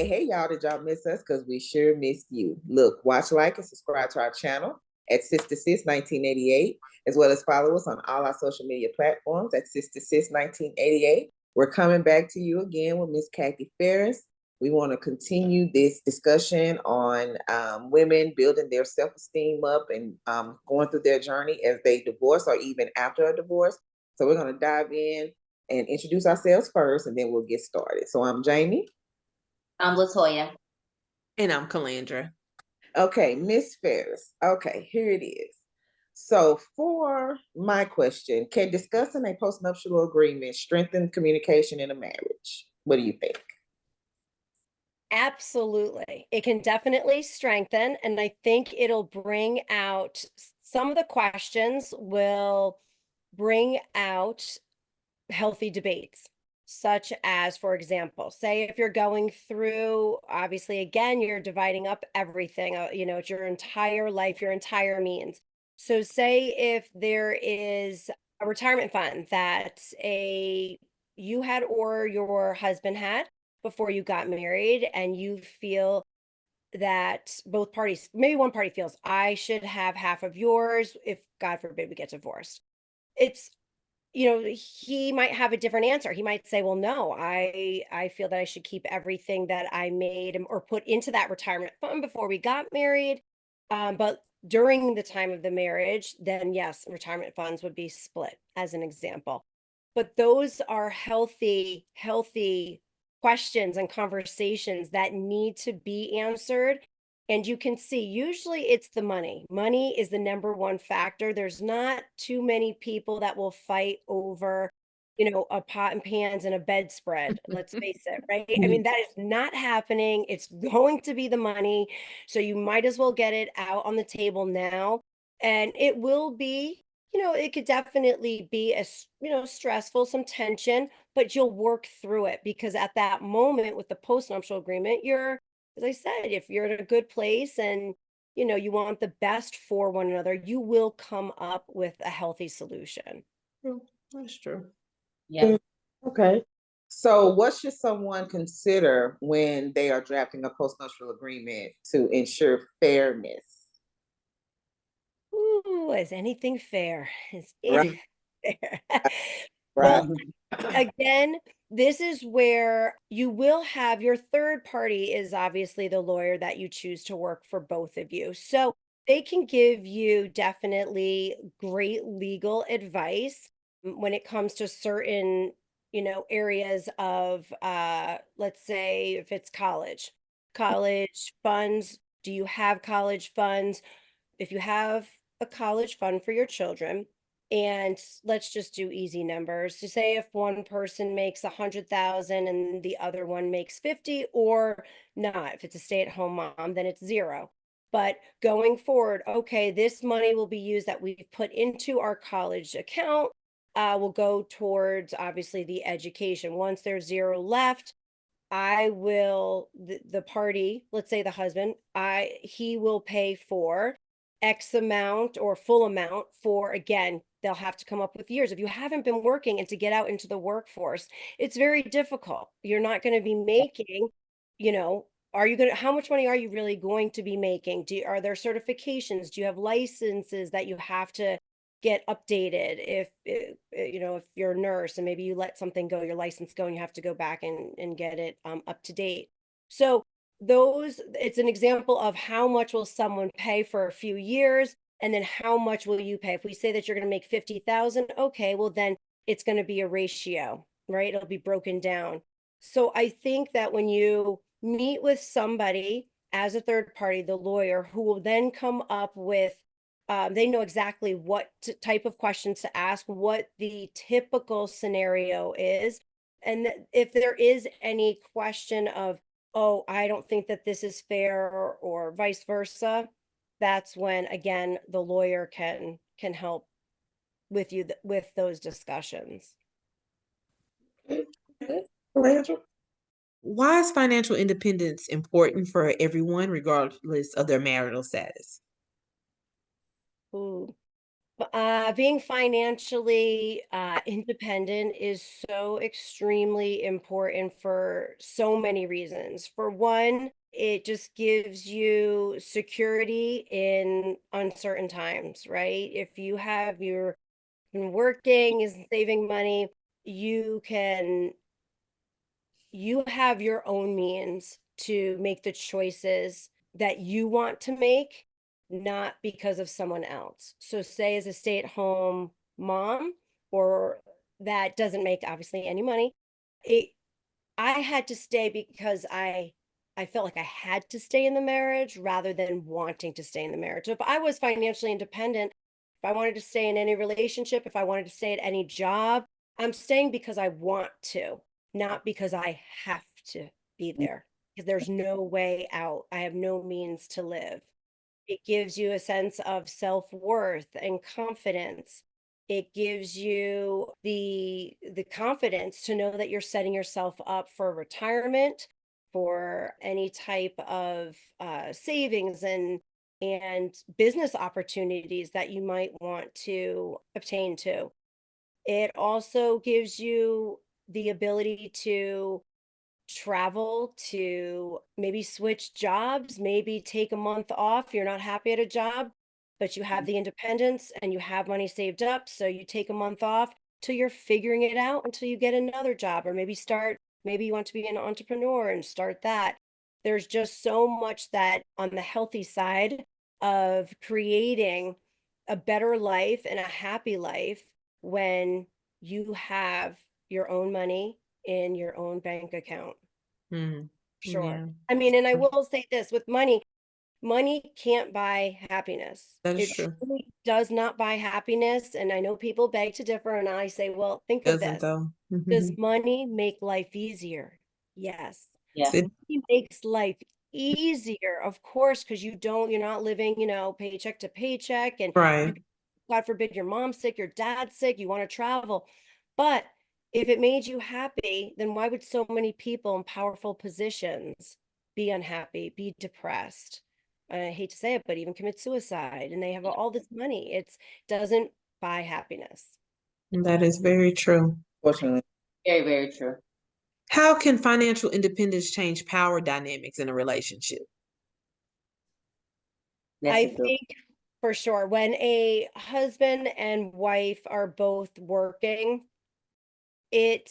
saying, hey, y'all, did y'all miss us? Because we sure missed you. Look, watch, like, and subscribe to our channel at Sister Sis 1988, as well as follow us on all our social media platforms at Sister Sis 1988. We're coming back to you again with Miss Kathy Ferris. We want to continue this discussion on women building their self-esteem up and going through their journey as they divorce or even after a divorce. So we're going to dive in and introduce ourselves first, and then we'll get started. So I'm Jamie. I'm Latoya. And I'm Calandra. Okay, Miss Ferris. Okay, here it is. So for my question, can discussing a postnuptial agreement strengthen communication in a marriage? What do you think? Absolutely. It can definitely strengthen, and I think it'll bring out some of the questions will bring out healthy debates, such as, for example, say if you're going through, obviously, again, you're dividing up everything, it's your entire life, your entire means. So say if there is a retirement fund that you had or your husband had before you got married, and you feel that both parties, maybe one party feels, I should have half of yours if, God forbid, we get divorced. It's, he might have a different answer. He might say, well, no, I feel that I should keep everything that I made or put into that retirement fund before we got married. But during the time of the marriage, then yes, retirement funds would be split, as an example. But those are healthy questions and conversations that need to be answered. And you can see, usually it's the money. Money is the number one factor. There's not too many people that will fight over, a pot and pans and a bedspread. Let's face it, right? I mean, that is not happening. It's going to be the money. So you might as well get it out on the table now. And it will be, it could definitely be stressful, some tension, but you'll work through it, because at that moment with the postnuptial agreement, as I said, if you're in a good place and you want the best for one another, you will come up with a healthy solution. That's true. Yeah. Okay. So what should someone consider when they are drafting a postnuptial agreement to ensure fairness? Ooh, is anything fair? Is Right. fair? Right. Well, again, this is where you will have your third party is obviously the lawyer that you choose to work for both of you. So they can give you definitely great legal advice when it comes to certain, areas of, let's say if it's college funds. Do you have college funds? If you have a college fund for your children, and let's just do easy numbers to say if one person makes 100,000 and the other one makes 50, or not, if it's a stay-at-home mom, then it's zero. But going forward, okay, this money will be used that we've put into our college account, will go towards obviously the education. Once there's zero left, I will, the party, let's say the husband, he will pay for X amount or full amount for, again, they'll have to come up with years. If you haven't been working and to get out into the workforce, it's very difficult. You're not going to be making, how much money are you really going to be making? Are there certifications? Do you have licenses that you have to get updated? If you're a nurse and maybe you let something go, your license go, and you have to go back and get it up to date. So it's an example of how much will someone pay for a few years, and then how much will you pay? If we say that you're going to make 50,000, okay, well then it's going to be a ratio, right? It'll be broken down. So I think that when you meet with somebody as a third party, the lawyer, who will then come up with, they know exactly what type of questions to ask, what the typical scenario is. And if there is any question of, oh, I don't think that this is fair, or vice versa, that's when, again, the lawyer can help with you with those discussions. Why is financial independence important for everyone, regardless of their marital status? Ooh. Being financially independent is so extremely important for so many reasons. For one, it just gives you security in uncertain times, right? If you have your been working, is saving money, you can you have your own means to make the choices that you want to make, not because of someone else. So, say as a stay-at-home mom, or that doesn't make obviously any money, it I had to stay because I felt like I had to stay in the marriage rather than wanting to stay in the marriage. So if I was financially independent, if I wanted to stay in any relationship, if I wanted to stay at any job, I'm staying because I want to, not because I have to be there. Because there's no way out. I have no means to live. It gives you a sense of self-worth and confidence. It gives you the confidence to know that you're setting yourself up for retirement, for any type of savings and business opportunities that you might want to obtain to. It also gives you the ability to travel, to maybe switch jobs, maybe take a month off. You're not happy at a job, but you have the independence and you have money saved up. So you take a month off till you're figuring it out until you get another job, or maybe you want to be an entrepreneur and start that. There's just so much that on the healthy side of creating a better life and a happy life when you have your own money in your own bank account. Mm, Sure. yeah, I mean, and I will say this with money, money can't buy happiness. that is It true. truly does not buy happiness. And I know people beg to differ, and I say, well, think of Doesn't this. though. Does money make life easier? Yes. Yeah. It, Money makes life easier, of course, because you're not living, paycheck to paycheck, and you, right. God forbid, your mom's sick, your dad's sick, you want to travel. But if it made you happy, then why would so many people in powerful positions be unhappy, be depressed? I hate to say it, but even commit suicide, and they have all this money. It doesn't buy happiness. That is very true. Fortunately, Very, very true. How can financial independence change power dynamics in a relationship? That's I a good. think for sure when a husband and wife are both working, it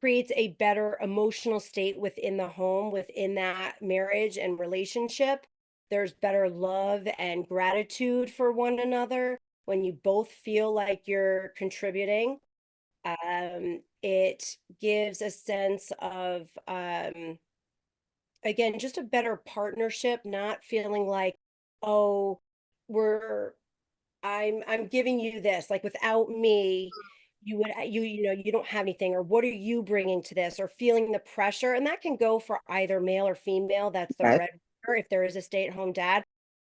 creates a better emotional state within the home, within that marriage and relationship. There's better love and gratitude for one another when you both feel like you're contributing. It gives a sense of, again, just a better partnership, not feeling like, oh, we're I'm giving you this, like without me, you don't have anything, or what are you bringing to this, or feeling the pressure. And that can go for either male or female. That's the right? breadwinner. If there is a stay-at-home dad,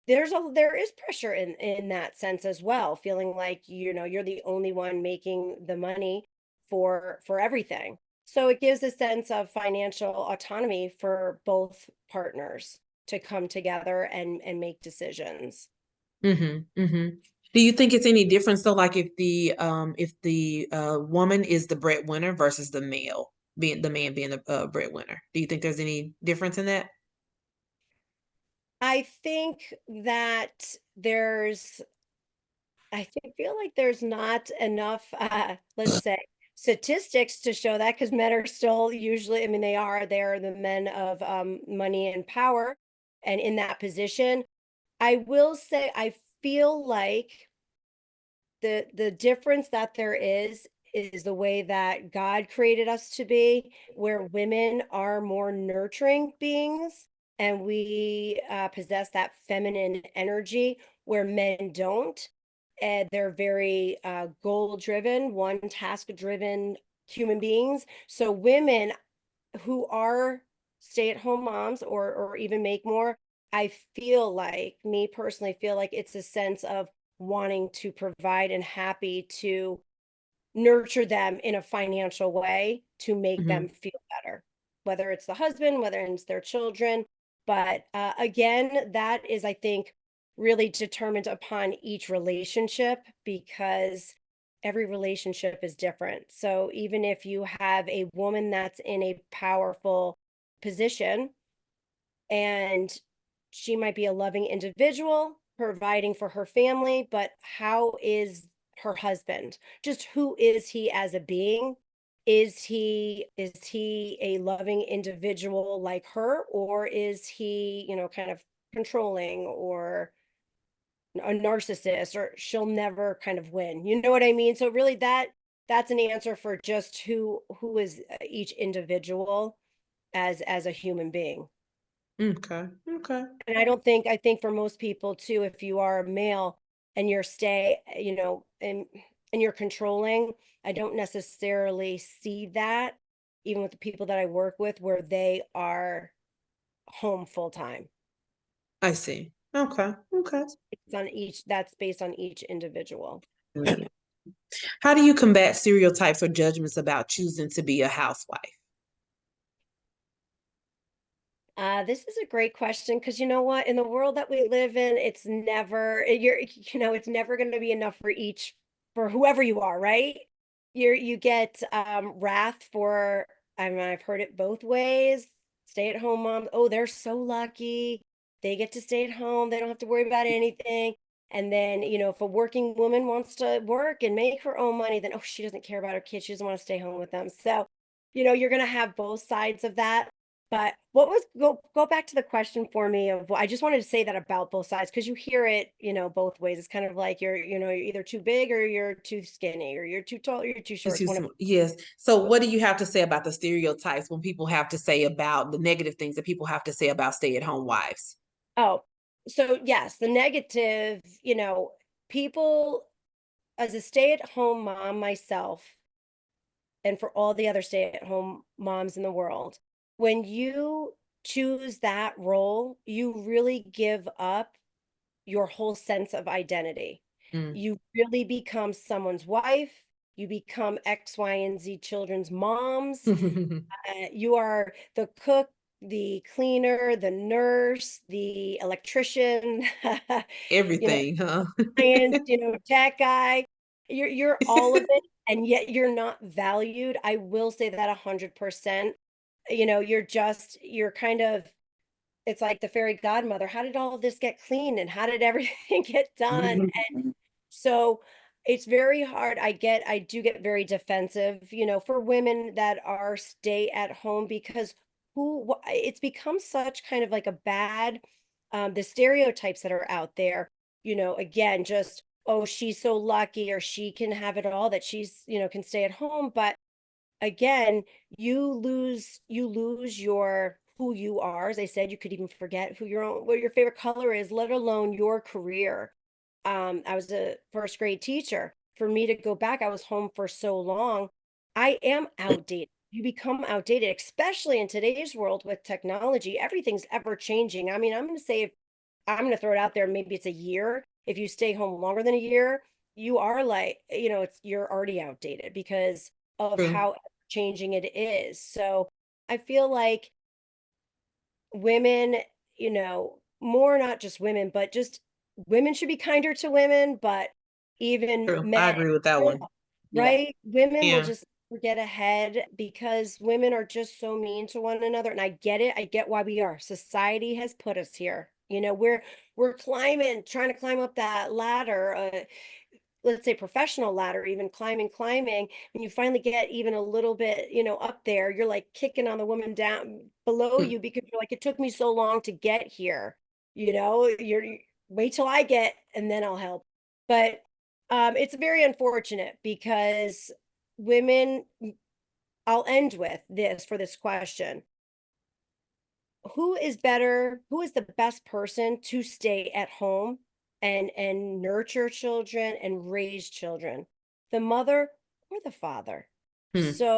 there is pressure in that sense as well, feeling like you're the only one making the money for everything. So it gives a sense of financial autonomy for both partners to come together and make decisions. Do you think it's any difference though, like if the woman is the breadwinner versus the man being the breadwinner? Do you think there's any difference in that? I think that feel like there's not enough, let's say, statistics to show that, because men are still usually, I mean, they're the men of money and power and in that position. I will say, I feel like the difference that there is the way that God created us to be, where women are more nurturing beings and we possess that feminine energy where men don't. And they're very goal driven, one task driven human beings. So women who are stay-at-home moms or even make more, I feel like, me personally feel like it's a sense of wanting to provide and happy to nurture them in a financial way to make them Hmm. feel better, whether it's the husband, whether it's their children. But again, that is, I think, really determined upon each relationship because every relationship is different. So even if you have a woman that's in a powerful position and she might be a loving individual providing for her family, but how is her husband? Just who is he as a being? Is he a loving individual like her, or is he, kind of controlling or a narcissist, or she'll never kind of win? You know what I mean? So really that's an answer for just who is each individual as a human being. Okay. Okay. And I think for most people too, if you are a male and you're and you're controlling, I don't necessarily see that even with the people that I work with where they are home full time. I see. Okay. Okay. That's based on each individual. Yeah. How do you combat stereotypes or judgments about choosing to be a housewife? This is a great question because you know what? In the world that we live in, it's never it's never going to be enough for whoever you are, right? You get wrath for. I mean, I've heard it both ways. Stay-at-home moms, oh, they're so lucky. They get to stay at home. They don't have to worry about anything. And then, if a working woman wants to work and make her own money, then oh, she doesn't care about her kids. She doesn't want to stay home with them. So, you're going to have both sides of that. But go back to the question for me of I just wanted to say that about both sides because you hear it, both ways. It's kind of like you're either too big or you're too skinny or you're too tall or you're too short. Yes. So what do you have to say about the stereotypes when people have to say about the negative things that people have to say about stay-at-home wives? Oh, so yes, the negative, people as a stay-at-home mom myself, and for all the other stay-at-home moms in the world, when you choose that role, you really give up your whole sense of identity. Mm. You really become someone's wife, you become X, Y, and Z children's moms. You are the cook, the cleaner, the nurse, the electrician, you know, Everything, huh? science, tech guy. You're all of it, and yet you're not valued. I will say that 100%. You're kind of, it's like the fairy godmother. How did all of this get clean and how did everything get done? So it's very hard. I do get very defensive, for women that are stay at home because it's become such kind of like a bad, the stereotypes that are out there, again, just, oh, she's so lucky or she can have it all that she's, can stay at home. But again, you lose your who you are. As I said, you could even forget what your favorite color is, let alone your career. I was a first grade teacher. For me to go back, I was home for so long. I am outdated. You become outdated, especially in today's world with technology. Everything's ever changing. I mean, I'm going to throw it out there. Maybe it's a year. If you stay home longer than a year, you are like, you're already outdated because of True. how changing it is. So I feel like women, more not just women, but just women should be kinder to women, but even True. I men, agree with that one. Yeah. right? Women will Yeah. just get ahead because women are just so mean to one another. And I get it. I get why we are. Society has put us here. We're trying to climb up that ladder. Let's say professional ladder, even climbing, when you finally get even a little bit, up there, you're like kicking on the woman down below Mm. you because you're like, it took me so long to get here. Wait till I get, and then I'll help. But it's very unfortunate because women, I'll end with this for this question. Who is the best person to stay at home and nurture children and raise children, the mother or the father? Hmm. So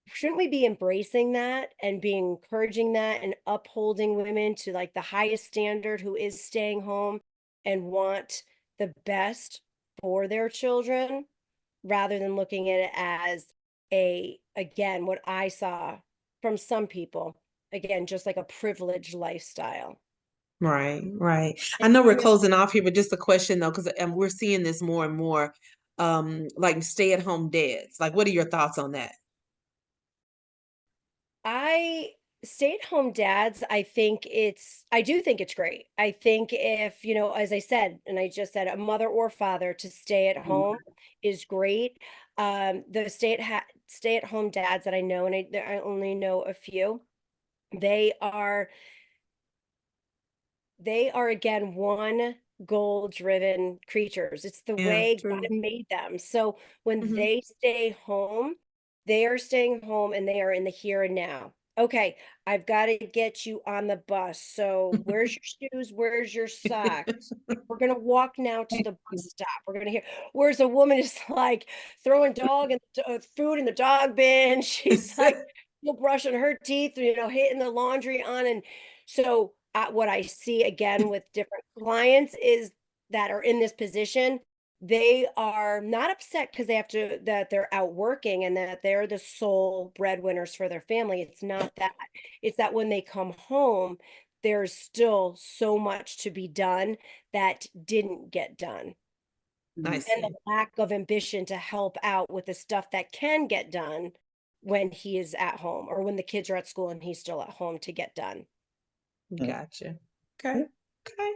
shouldn't we be embracing that and being encouraging that and upholding women to like the highest standard who is staying home and want the best for their children rather than looking at it as again, what I saw from some people, again, just like a privileged lifestyle. Right, right. I know we're closing off here, but just a question though, because we're seeing this more and more, like stay-at-home dads. Like, what are your thoughts on that? Stay-at-home dads, I do think it's great. I think if, as I said, and I just said, a mother or father to stay at home is great. The stay-at-home dads that I know, and I only know a few, they are again one goal-driven creatures. It's the Yeah, way true. God made them. So when Mhm. they stay home, they are staying home and they are in the here and now. Okay, I've got to get you on the bus. So where's your shoes? Where's your socks? We're gonna walk now to the bus stop. We're gonna hear. Whereas a woman is like throwing dog and food in the dog bin. She's like still brushing her teeth, hitting the laundry on. And so what I see again with different clients is that are in this position, they are not upset because that they're out working and that they're the sole breadwinners for their family. It's not that. It's that when they come home, there's still so much to be done that didn't get done. I And see. the lack of ambition to help out with the stuff that can get done when he is at home or when the kids are at school and he's still at home to get done. Gotcha. Okay. Okay.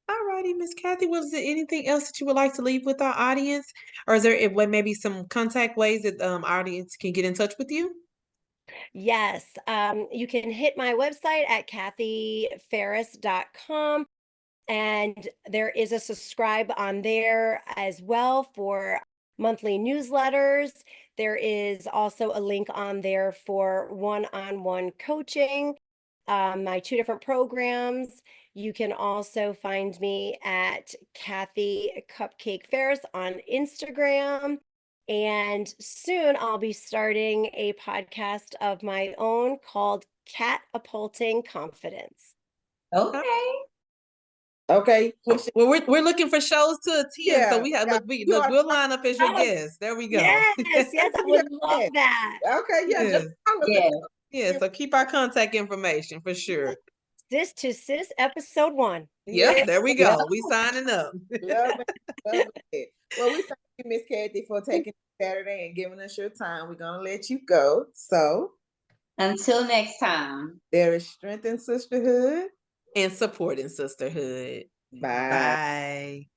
All righty, Miss Kathy. Was there anything else that you would like to leave with our audience? Or is there maybe some contact ways that our audience can get in touch with you? Yes, you can hit my website at kathyferris.com, and there is a subscribe on there as well for monthly newsletters. There is also a link on there for one-on-one coaching, my 2 different programs. You can also find me at Kathy Cupcake Ferris on Instagram. And soon I'll be starting a podcast of my own called Catapulting Confidence. Okay. Okay. Well, we're looking for shows to attend, Yeah, so we'll line up as your Yes. guest. There we go. Yes, I would love that. Okay, yeah, just call us. Yeah. Yeah, so keep our contact information for sure. Sis to Sis episode 1. Yep, there we go. Yep. We signing up. Love it. Love it. Well, we thank you, Miss Kathy, for taking Saturday and giving us your time. We're gonna let you go. So Until next time. there is strength in sisterhood. And supporting sisterhood. Bye. Bye.